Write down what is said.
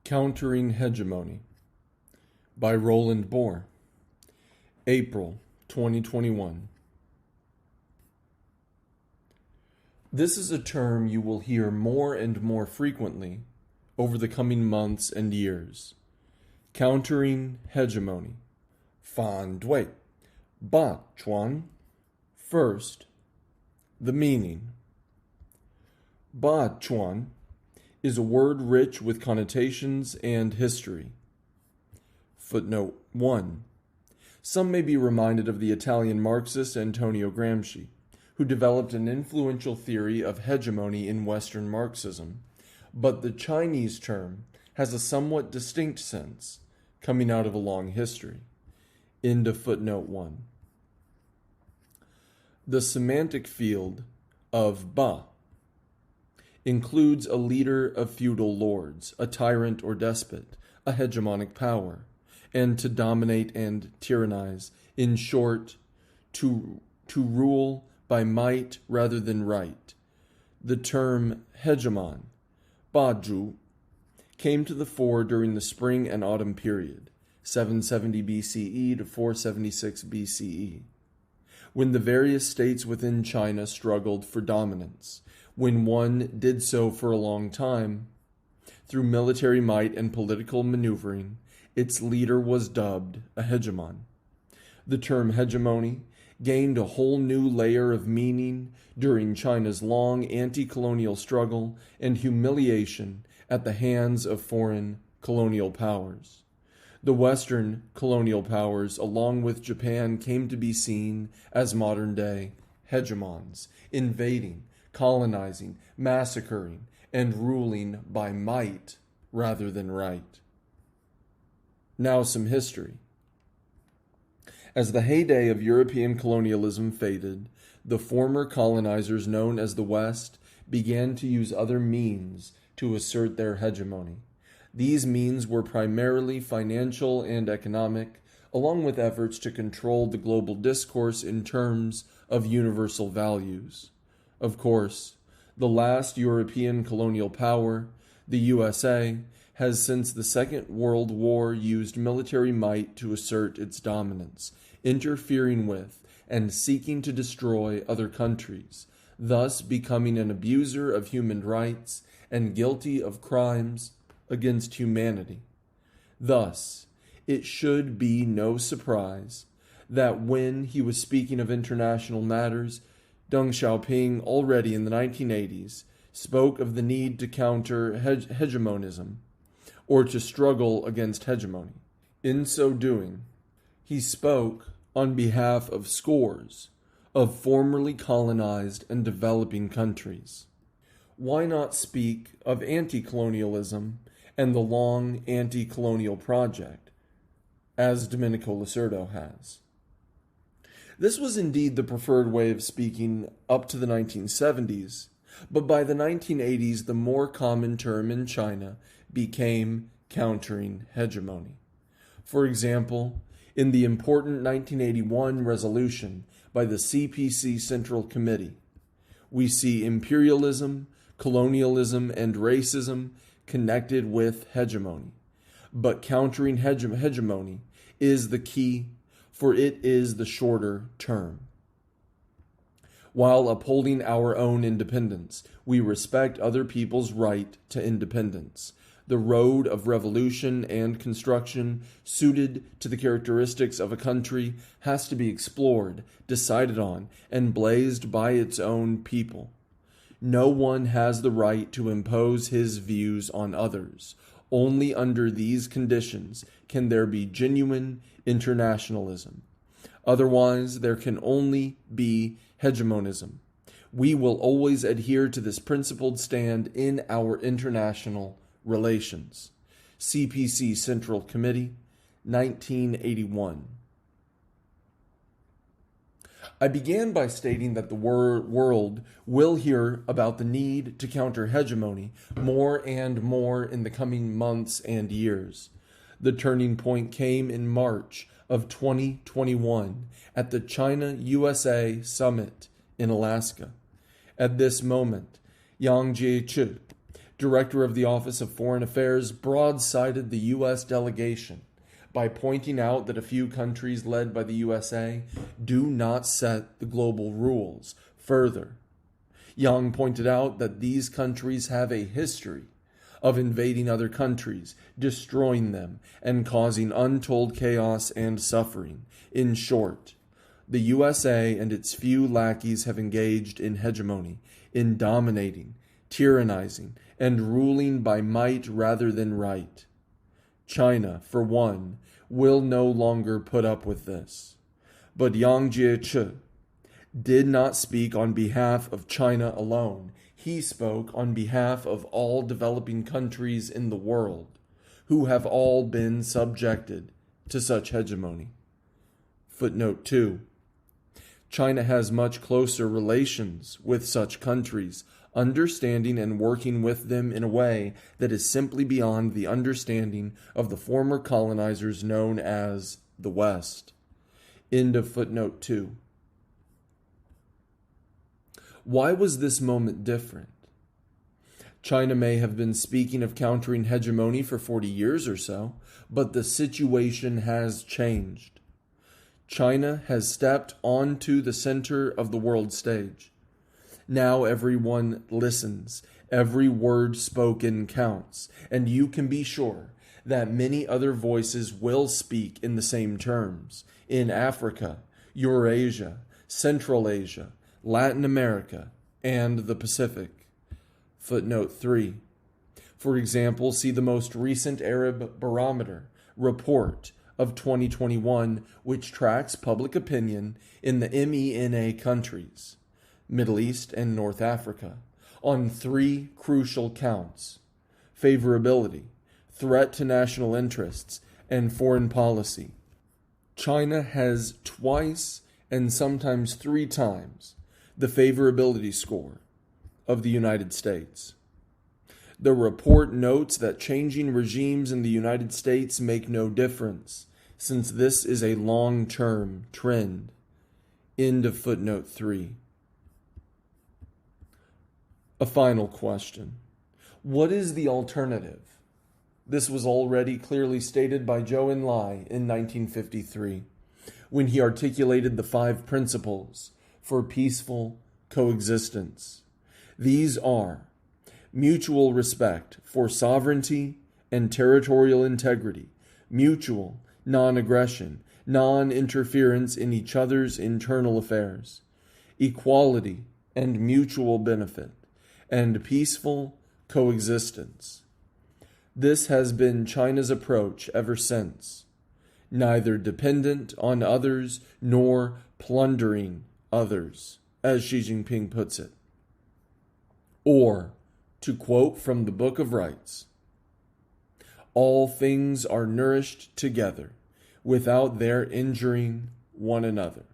Countering Hegemony by Roland Boer, April 2021. This is a term you will hear more and more frequently over the coming months and years. Countering Hegemony. Fan Dui, Ba Chuan. First, the meaning. Ba Chuan is a word rich with connotations and history. Footnote 1. Some may be reminded of the Italian Marxist Antonio Gramsci, who developed an influential theory of hegemony in Western Marxism, but the Chinese term has a somewhat distinct sense, coming out of a long history. End of footnote 1. The semantic field of Ba includes a leader of feudal lords, a tyrant or despot, a hegemonic power, and to dominate and tyrannize, in short, to rule by might rather than right. The term hegemon, Baju, came to the fore during the spring and autumn period, 770 BCE to 476 BCE, when the various states within China struggled for dominance. When one did so for a long time, through military might and political maneuvering, its leader was dubbed a hegemon. The term hegemony gained a whole new layer of meaning during China's long anti-colonial struggle and humiliation at the hands of foreign colonial powers. The Western colonial powers, along with Japan, came to be seen as modern-day hegemons, invading, colonizing, massacring, and ruling by might rather than right. Now some history. As the heyday of European colonialism faded, the former colonizers known as the West began to use other means to assert their hegemony. These means were primarily financial and economic, along with efforts to control the global discourse in terms of universal values. Of course, the last European colonial power, the USA, has since the Second World War used military might to assert its dominance, interfering with and seeking to destroy other countries, thus becoming an abuser of human rights and guilty of crimes against humanity. Thus, it should be no surprise that when he was speaking of international matters, Deng Xiaoping, already in the 1980s, spoke of the need to counter hegemonism, or to struggle against hegemony. In so doing, he spoke on behalf of scores of formerly colonized and developing countries. Why not speak of anti-colonialism and the long anti-colonial project, as Domenico Lacerdo has? This was indeed the preferred way of speaking up to the 1970s, but by the 1980s the more common term in China became countering hegemony. For example, in the important 1981 resolution by the CPC Central Committee, we see imperialism, colonialism, and racism connected with hegemony. But countering hegemony is the key, for it is the shorter term. While upholding our own independence, we respect other people's right to independence. The road of revolution and construction suited to the characteristics of a country has to be explored, decided on, and blazed by its own people. No one has the right to impose his views on others. Only under these conditions can there be genuine internationalism. Otherwise, there can only be hegemonism. We will always adhere to this principled stand in our international relations. CPC Central Committee, 1981. I began by stating that the world will hear about the need to counter hegemony more and more in the coming months and years. The turning point came in March of 2021 at the China-USA Summit in Alaska. At this moment, Yang Jiechi, Director of the Office of Foreign Affairs, broadsided the U.S. delegation by pointing out that a few countries led by the USA do not set the global rules. Further, Yang pointed out that these countries have a history of invading other countries, destroying them, and causing untold chaos and suffering. In short, the USA and its few lackeys have engaged in hegemony, in dominating, tyrannizing, and ruling by might rather than right. China, for one, will no longer put up with this. But Yang Jiechi did not speak on behalf of China alone. He spoke on behalf of all developing countries in the world, who have all been subjected to such hegemony. Footnote 2. China has much closer relations with such countries, understanding and working with them in a way that is simply beyond the understanding of the former colonizers known as the West. End of footnote 2. Why was this moment different? China may have been speaking of countering hegemony for 40 years or so, but the situation has changed. China has stepped onto the center of the world stage. Now everyone listens. Every word spoken counts, and you can be sure that many other voices will speak in the same terms in Africa, Eurasia, Central Asia, Latin America, and the Pacific. Footnote 3. For example, see the most recent Arab Barometer report of 2021, which tracks public opinion in the MENA countries, Middle East and North Africa, on 3 crucial counts: favorability, threat to national interests, and foreign policy. China has twice and sometimes 3 times the favorability score of the United States. The report notes that changing regimes in the United States make no difference, since this is a long-term trend. End of footnote 3. A final question. What is the alternative? This was already clearly stated by Zhou Enlai in 1953, when he articulated the 5 principles for peaceful coexistence. These are mutual respect for sovereignty and territorial integrity, mutual non-aggression, non-interference in each other's internal affairs, equality and mutual benefit, and peaceful coexistence. This has been China's approach ever since, neither dependent on others nor plundering others, as Xi Jinping puts it. Or, to quote from the Book of Rights, all things are nourished together without their injuring one another.